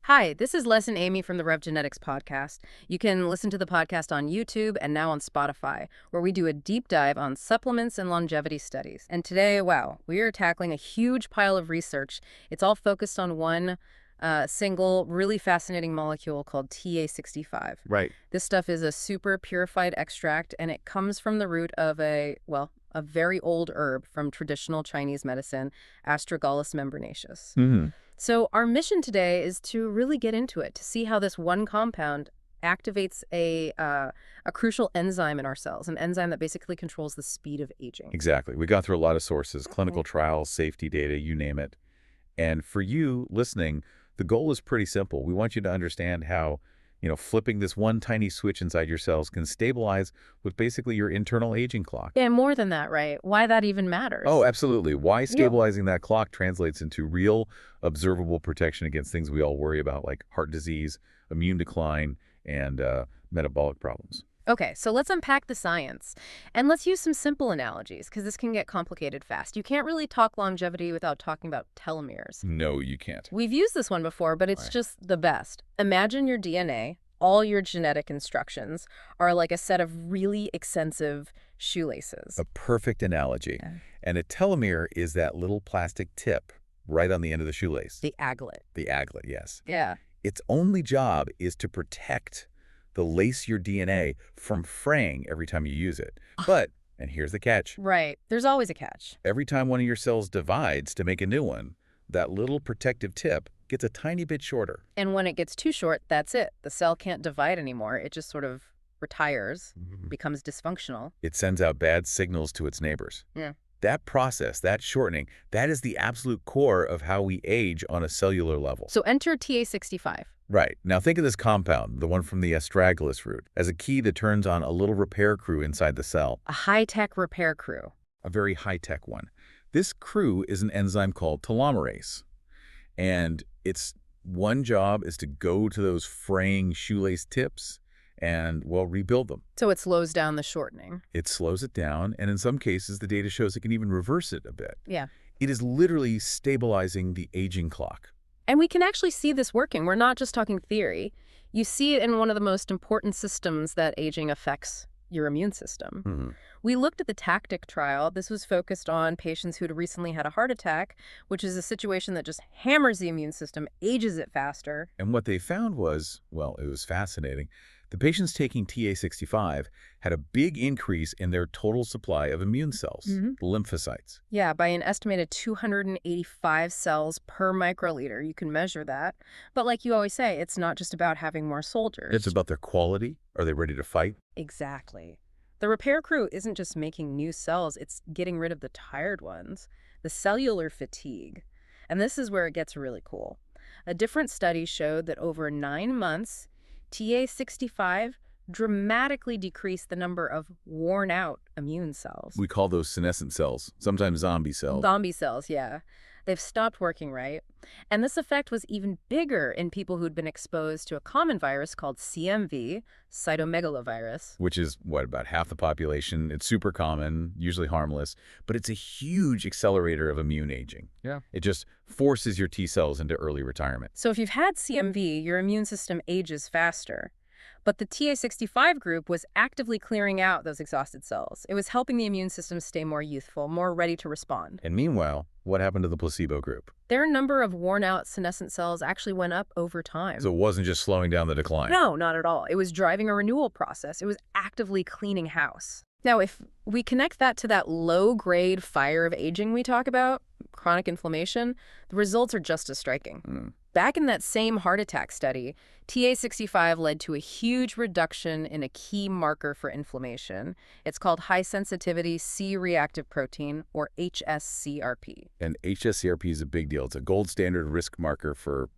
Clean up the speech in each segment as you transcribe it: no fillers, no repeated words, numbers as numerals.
Hi, this is Les and Amy from the RevGenetics podcast. You can listen to the podcast on YouTube and now on Spotify, where we do a deep dive on supplements and longevity studies. And today, wow, we are tackling a huge pile of research. It's all focused on one single, really fascinating molecule called TA65. Right. This stuff is a super purified extract, and it comes from the root of a very old herb from traditional Chinese medicine, Astragalus membranaceus. Mm-hmm. So our mission today is to really get into it, to see how this one compound activates a crucial enzyme in our cells, an enzyme that basically controls the speed of aging. Exactly. We got through a lot of sources, clinical trials, safety data, you name it. And for you listening, the goal is pretty simple. We want you to understand how, flipping this one tiny switch inside your cells can stabilize with basically your internal aging clock. Yeah, more than that, right? Why that even matters. Oh, absolutely. Why stabilizing that clock translates into real, observable protection against things we all worry about, like heart disease, immune decline, and metabolic problems. Okay, so let's unpack the science. And let's use some simple analogies, because this can get complicated fast. You can't really talk longevity without talking about telomeres. No, you can't. We've used this one before, but it's just the best. Imagine your DNA, all your genetic instructions, are like a set of really extensive shoelaces. A perfect analogy. Yeah. And a telomere is that little plastic tip right on the end of the shoelace. The aglet. The aglet, yes. Yeah. Its only job is to protect the lace your DNA from fraying every time you use it. But, and here's the catch. Right. There's always a catch. Every time one of your cells divides to make a new one, that little protective tip gets a tiny bit shorter. And when it gets too short, that's it. The cell can't divide anymore. It just sort of retires, becomes dysfunctional. It sends out bad signals to its neighbors. Yeah. That process, that shortening, that is the absolute core of how we age on a cellular level. So enter TA65. Right. Now think of this compound, the one from the Astragalus root, as a key that turns on a little repair crew inside the cell. A high-tech repair crew. A very high-tech one. This crew is an enzyme called telomerase. And its one job is to go to those fraying shoelace tips and, rebuild them. So it slows down the shortening. It slows it down, and in some cases, the data shows it can even reverse it a bit. Yeah. It is literally stabilizing the aging clock. And we can actually see this working. We're not just talking theory. You see it in one of the most important systems that aging affects your immune system. We looked at the TACTIC trial. This was focused on patients who'd recently had a heart attack, which is a situation that just hammers the immune system, ages it faster. And what they found was, it was fascinating. The patients taking TA65 had a big increase in their total supply of immune cells, the lymphocytes. Yeah, by an estimated 285 cells per microliter. You can measure that. But like you always say, it's not just about having more soldiers. It's about their quality. Are they ready to fight? Exactly. The repair crew isn't just making new cells, it's getting rid of the tired ones, the cellular fatigue. And this is where it gets really cool. A different study showed that over 9 months, TA65 dramatically decreased the number of worn-out immune cells. We call those senescent cells, sometimes zombie cells. Zombie cells, yeah. They've stopped working, right? And this effect was even bigger in people who'd been exposed to a common virus called CMV, cytomegalovirus. Which is, about half the population. It's super common, usually harmless, but it's a huge accelerator of immune aging. Yeah. It just forces your T cells into early retirement. So if you've had CMV, your immune system ages faster. But the TA65 group was actively clearing out those exhausted cells. It was helping the immune system stay more youthful, more ready to respond. And meanwhile, what happened to the placebo group? Their number of worn-out senescent cells actually went up over time. So it wasn't just slowing down the decline. No, not at all. It was driving a renewal process. It was actively cleaning house. Now, if we connect that to that low-grade fire of aging we talk about, chronic inflammation, the results are just as striking. Back in that same heart attack study, TA65 led to a huge reduction in a key marker for inflammation. It's called high-sensitivity C-reactive protein, or hsCRP. And hsCRP is a big deal. It's a gold standard risk marker for,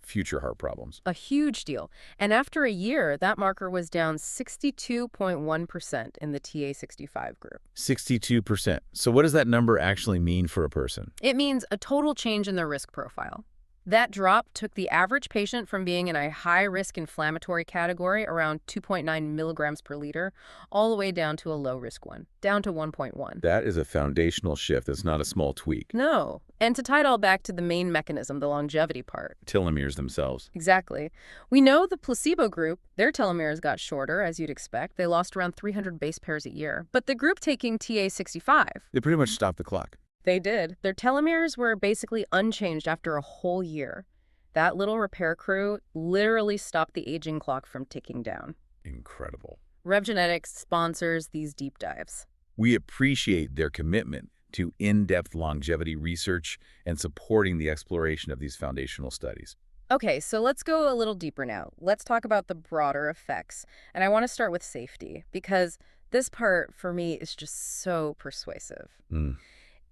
future heart problems. A huge deal. And after a year, that marker was down 62.1% in the TA65 group. 62%. So what does that number actually mean for a person? It means a total change in their risk profile. That drop took the average patient from being in a high-risk inflammatory category, around 2.9 milligrams per liter, all the way down to a low-risk one, down to 1.1. That is a foundational shift. That's not a small tweak. No. And to tie it all back to the main mechanism, the longevity part. Telomeres themselves. Exactly. We know the placebo group, their telomeres got shorter, as you'd expect. They lost around 300 base pairs a year. But the group taking TA65, They pretty much stopped the clock. they did. Their telomeres were basically unchanged after a whole year. That little repair crew literally stopped the aging clock from ticking down. Incredible. RevGenetics sponsors these deep dives. We appreciate their commitment to in-depth longevity research and supporting the exploration of these foundational studies. Okay, so let's go a little deeper now. Let's talk about the broader effects. And I want to start with safety, because this part, for me, is just so persuasive.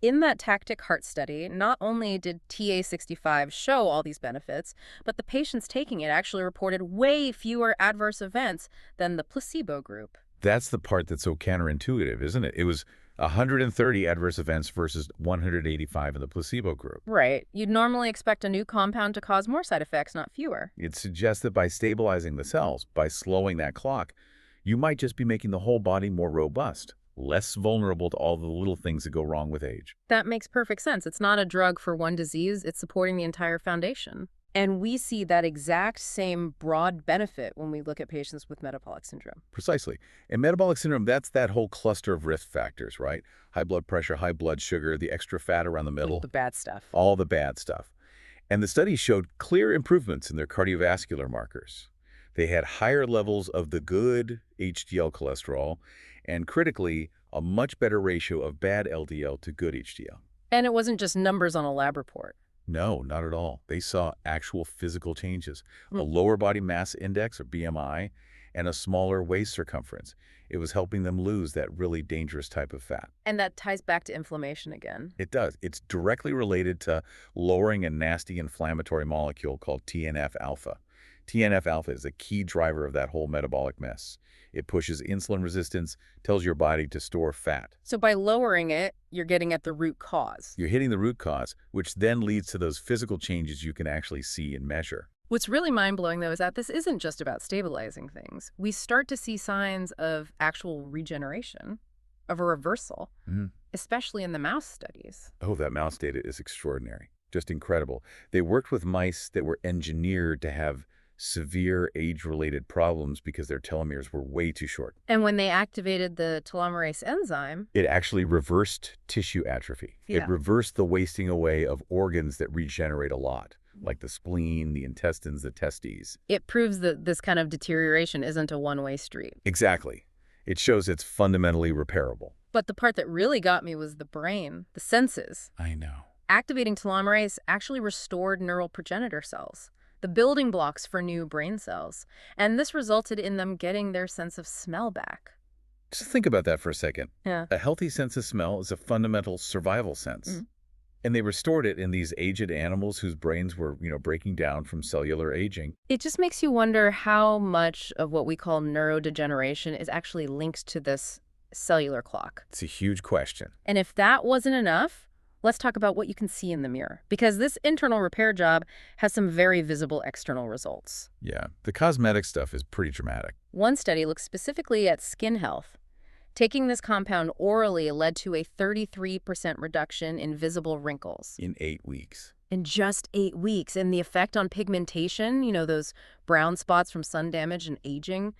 In that tactic heart study, not only did TA65 show all these benefits, but the patients taking it actually reported way fewer adverse events than the placebo group. That's the part that's so counterintuitive, isn't it? It was 130 adverse events versus 185 in the placebo group. Right. You'd normally expect a new compound to cause more side effects, not fewer. It suggests that by stabilizing the cells, by slowing that clock, you might just be making the whole body more robust, less vulnerable to all the little things that go wrong with age. That makes perfect sense. It's not a drug for one disease, it's supporting the entire foundation. And we see that exact same broad benefit when we look at patients with metabolic syndrome. Precisely. And metabolic syndrome, that's that whole cluster of risk factors, right? High blood pressure, high blood sugar, the extra fat around the middle. The bad stuff. All the bad stuff. And the study showed clear improvements in their cardiovascular markers. They had higher levels of the good HDL cholesterol and, critically, a much better ratio of bad LDL to good HDL. And it wasn't just numbers on a lab report. No, not at all. They saw actual physical changes, a lower body mass index, or BMI, and a smaller waist circumference. It was helping them lose that really dangerous type of fat. And that ties back to inflammation again. It does. It's directly related to lowering a nasty inflammatory molecule called TNF-alpha. TNF-alpha is a key driver of that whole metabolic mess. It pushes insulin resistance, tells your body to store fat. So by lowering it, you're getting at the root cause. You're hitting the root cause, which then leads to those physical changes you can actually see and measure. What's really mind-blowing, though, is that this isn't just about stabilizing things. We start to see signs of actual regeneration, of a reversal, especially in the mouse studies. Oh, that mouse data is extraordinary. Just incredible. They worked with mice that were engineered to have severe age-related problems because their telomeres were way too short. And when they activated the telomerase enzyme, it actually reversed tissue atrophy. Yeah. It reversed the wasting away of organs that regenerate a lot, like the spleen, the intestines, the testes. It proves that this kind of deterioration isn't a one-way street. Exactly. It shows it's fundamentally repairable. But the part that really got me was the brain, the senses. I know. Activating telomerase actually restored neural progenitor cells, the building blocks for new brain cells, and this resulted in them getting their sense of smell back. Just think about that for a second. Yeah. A healthy sense of smell is a fundamental survival sense. And they restored it in these aged animals whose brains were, breaking down from cellular aging. It just makes you wonder how much of what we call neurodegeneration is actually linked to this cellular clock. It's a huge question. And if that wasn't enough, let's talk about what you can see in the mirror, because this internal repair job has some very visible external results. Yeah, the cosmetic stuff is pretty dramatic. One study looked specifically at skin health. Taking this compound orally led to a 33% reduction in visible wrinkles. In 8 weeks. In just 8 weeks. And the effect on pigmentation, those brown spots from sun damage and aging,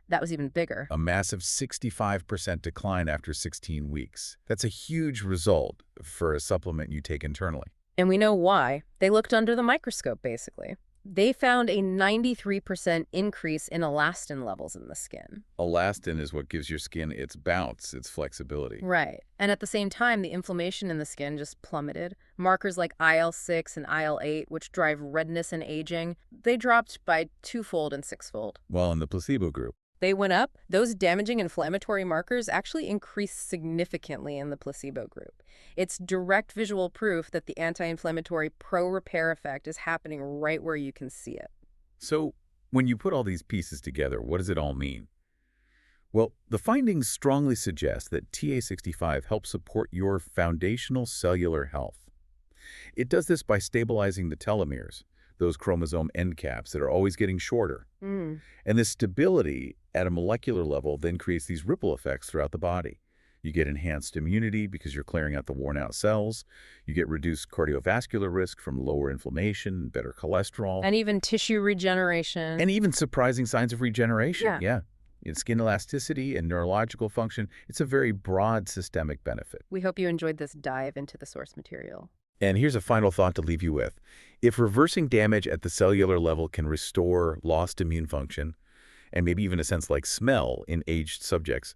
that was even bigger. A massive 65% decline after 16 weeks. That's a huge result for a supplement you take internally. And we know why. They looked under the microscope, basically. They found a 93% increase in elastin levels in the skin. Elastin is what gives your skin its bounce, its flexibility. Right. And at the same time, the inflammation in the skin just plummeted. Markers like IL-6 and IL-8, which drive redness and aging, they dropped by 2-fold and 6-fold. While in the placebo group, they went up. Those damaging inflammatory markers actually increased significantly in the placebo group. It's direct visual proof that the anti-inflammatory pro-repair effect is happening right where you can see it. So when you put all these pieces together, what does it all mean? Well, the findings strongly suggest that TA65 helps support your foundational cellular health. It does this by stabilizing the telomeres, those chromosome end caps that are always getting shorter. Mm. And this stability at a molecular level then creates these ripple effects throughout the body. You get enhanced immunity because you're clearing out the worn-out cells. You get reduced cardiovascular risk from lower inflammation, better cholesterol. And even tissue regeneration. And even surprising signs of regeneration. Yeah. In skin elasticity and neurological function, it's a very broad systemic benefit. We hope you enjoyed this dive into the source material. And here's a final thought to leave you with. If reversing damage at the cellular level can restore lost immune function, and maybe even a sense like smell in aged subjects,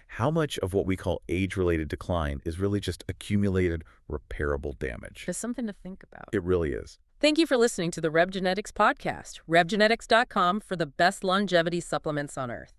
how much of what we call age-related decline is really just accumulated repairable damage? There's something to think about. It really is. Thank you for listening to the RevGenetics podcast. RevGenetics.com for the best longevity supplements on Earth.